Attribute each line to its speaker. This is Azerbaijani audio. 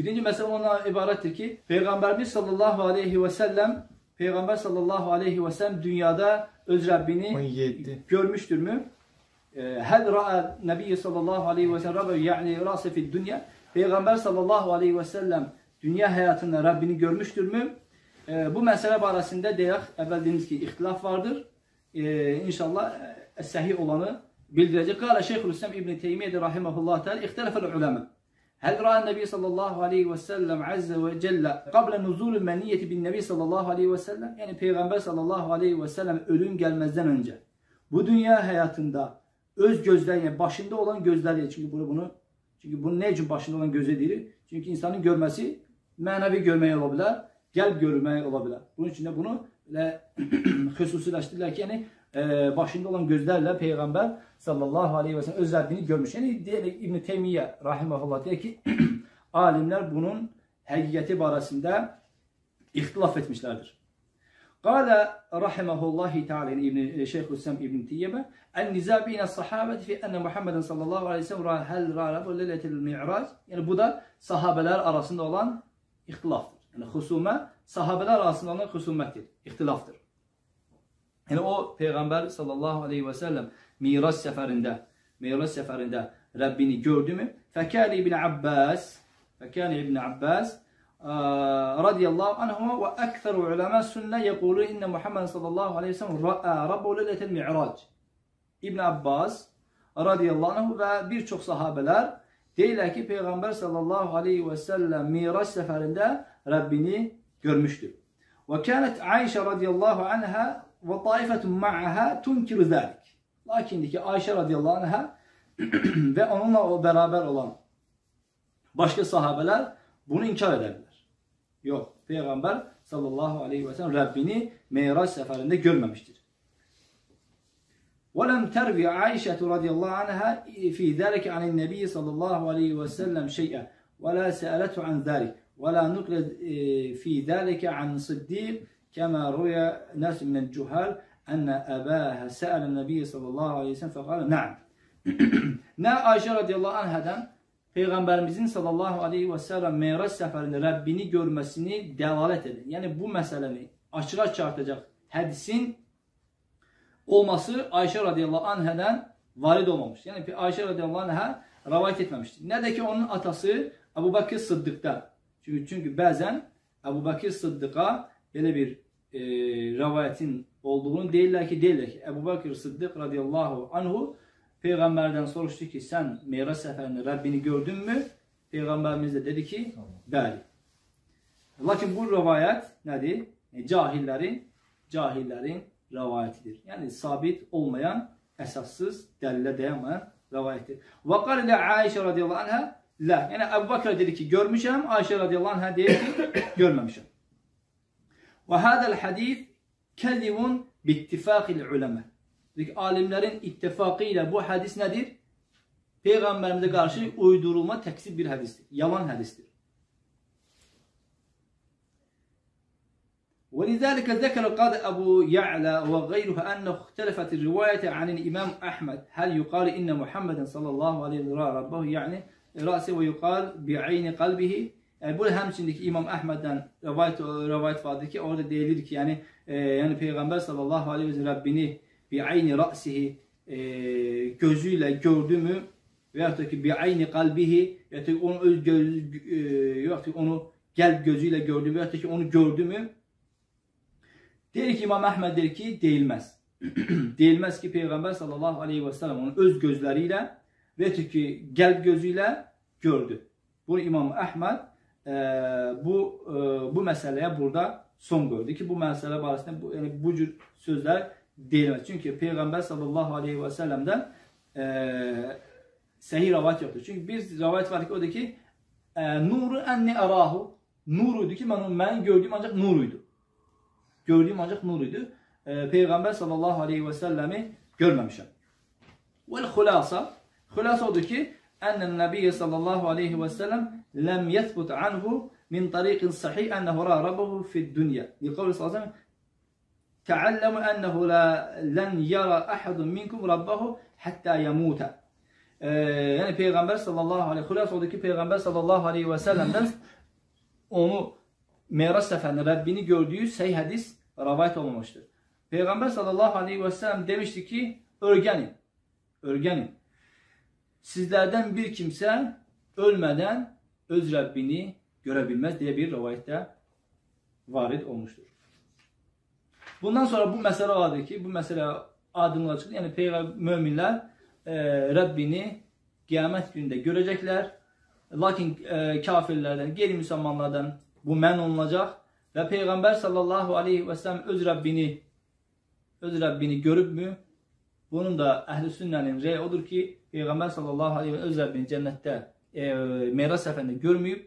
Speaker 1: Birinci mesele ona ibarettir ki Peygamberimiz sallallahu aleyhi ve sellem Peygamber sallallahu aleyhi ve sellem dünyada öz Rabbini
Speaker 2: 17.
Speaker 1: görmüştür mü? Hel ra'a Nebi sallallahu aleyhi ve sellem yani ra'se fid dünya. Peygamber sallallahu aleyhi ve sellem dünya hayatında Rabbini görmüştür mü? Bu mesele barəsində deyək, əvvəl dediyimiz ki, ixtilaf vardır. İnşallah səhih olanı bildirəcək. Qala Şeyxülislam İbn Teymiyyə rahimehullah təala ixtilafəl uləmə. Hel ra'a Nebi sallallahu aleyhi ve sellem azze ve celle qabla nuzulul meniyyeti bin Nebi sallallahu aleyhi ve sellem. Yani Peygamber sallallahu aleyhi ve sellem ölüm gelmezden önce bu dünya hayatında öz gözlerine, başında olan gözlerle, çünkü bunu ne için başında olan gözü değil? Çünkü insanın görmesi mənavi görmeye olabilir, gəlb görmeye olabilir. Bunun için de bunu xüsusiləşdirirlər ki, yani başında olan gözlerle Peygamber sallallahu aleyhi ve sellem öz Rabbini görmüş. Yani deyək İbn Teymiyyə rahimehullah deyək ki, alimler bunun həqiqəti barəsində ixtilaf etmişlerdir. Qala rahimehullahi ta'ala İbn Şeyxülislam İbn Teymiyyə "En-nizâ beyne sahabeti fi enne Muhammeden sallallahu aleyhi ve sellem hel ra'a leyletel mi'raj." Yani bu da sahabeler arasında olan ixtilaftır. Yani husume sahabeler arasında olan husumətdir, ixtilaftır. Yani o Peygamber sallallahu aleyhi ve sellem Miraç seferinde Rabbini gördü mü? Fekâne İbn Abbas radiyallahu anhuma ve ekseru ulema sünne yekulun inne Muhammed sallallahu aleyhi ve sellem ra'a rabbu leyletel mi'raj. İbn Abbas radiyallahu anhu ve birçok sahabeler deyirlər ki, Peygamber sallallahu aleyhi ve sellem Miraç seferinde Rabbini görmüştür. Ve kânet Ayşe radiyallahu anha ve taifetun ma'aha tunkiru zâlik. Lakin ki Ayşe radiyallahu anha ve onunla o beraber olan başka sahabeler bunu inkar ederler. Yok, Peygamber sallallahu aleyhi ve sellem Rabbini Miraç seferinde görmemiştir. وَلَمْ تَرْوِ عَيْشَةُ رَضِيَ اللّٰهُ عَنْهَا فِي ذَلِكَ عَنِ النَّبِيِّ صَلَّى اللّٰهُ عَلَيْهِ وَسَلَّمْ شَيْئًا وَلَا سَأَلَتْهُ عَنْ ذَلِكَ وَلَا نُقْلَ فِي ذَلِكَ عَنْ صِدِّيقٍ كَمَا رُوِيَ نَاسٌ مِنَ الجُّهَالِ أَنَّ أَبَاهَا سَأَلَ النَّبِيَّ صَلَّى اللّٰهُ عَلَيْهِ وَسَلَّمْ فَقَالَ نَعَمْ. Ne Ayşe radıyallahu anhadan Peygamberimizin sallallahu aleyhi ve sellem Miraç seferinde Rabbini görmesini delalet eden, yani bu meseleni açığa çıkartacak hadisin olması Ayşe radıyallahu anhadan varid olmamış. Yani Ayşe radıyallahu anha rivayet etmemiştir. Ne de ki onun atası Ebu Bakır Sıddık'ta. Çünkü bazen Ebu Bakır Sıddık'a böyle bir rivayetin olduğunu deyirlər ki Ebu Bakır Sıddık radıyallahu anhu Peygamberden soruştu ki sen Miraç seferinde Rabbini gördün mü? Peygamberimiz de dedi ki bəli. Lakin bu rivayet nedir? Cahillerin rivayetidir. Yani sabit olmayan, esassız, dəlillə dayanmayan rivayettir. Ve qâle Ayşe radıyallahu anha la. Yani Ebu Bakır dedi ki görmüşəm, Ayşe radıyallahu anha deyir ki görmemişəm. Ve hâzel hadis kezibun bittifâkil ulema. Alimlerin ittifakıyla bu hadis nedir? Peygamberimize karşı uydurulma, tekzip bir hadistir. Yalan hadistir. ولذلك ذكر القاضي أبو يعلى وغيره أنه اختلفت الرواية عن الإمام أحمد هل يقال إن محمد صلى الله عليه وسلم ربه يعني رأسه ويقال بعين قلبه. Yani bu hemçindeki İmam Ahmed'den rivayet vardır ki orada değildir ki yani Peygamber sallallahu aleyhi ve sellem Rabbini bi'ayni ra'sihi gözüyle gördü mü veyahut da ki bi'ayni kalbihi veyahut da onu veyahut da onu kalp gözüyle gördü mü veyahut da ki onu gördü mü? Der ki İmam Ahmed der ki değilmez. Değilmez ki Peygamber sallallahu aleyhi ve sellem onu öz gözleriyle veyahut da ki kalp gözüyle gördü. Bunu İmam Ahmed bu meseleye burada son koydu ki bu mesele barəsində bu cür sözler deyilmez. Çünkü Peygamber sallallahu aleyhi ve sellem'den sahih rivayet yoktur. Çünkü bir rivayet var ki o da ki nuru enni arahu, nuruydu ki ben gördüğüm ancak nuruydu. Gördüğüm ancak nuruydu. Peygamber sallallahu aleyhi ve sellemi görmemişim. Vel hulasa odur ki ennen nebiyye sallallahu aleyhi ve sellem lem yethbut anhu min tariqin sahih ennehu ra rabbahu fid dünya. Yekavli sallallahu aleyhi ve sellem تعلموا أنه لن يرى أحد منكم ربه حتى يموت. Yani Peygamber sallallahu aleyhi ve sellem oldu ki Peygamber sallallahu aleyhi ve sellem'den onu Miraç səfərində Rəbbini gördüyü səhih hədis rəvayət olunmuşdur. Peyğəmbər sallallahu aleyhi ve sellem demişti ki, örgənin. Sizlərdən bir kimsə ölmədən öz Rəbbini görə bilməz deyə bir rəvayətdə varid olmuşdur. Bundan sonra bu məsələ vardır ki, bu məsələ aydınlığa çıxır. Yəni möminlər Rəbbini qiyamət günündə görəcəklər. Lakin kafirlərdən, qeyri-müsəlmanlardan bu mən olunacaq və Peyğəmbər sallallahu aleyhi və səlləm öz Rəbbini görübmü? Bunun da əhl-i sünnənin rəyi odur ki, Peyğəmbər sallallahu aleyhi və səlləm öz Rəbbini cənnətdə Miraç səfərində görməyib.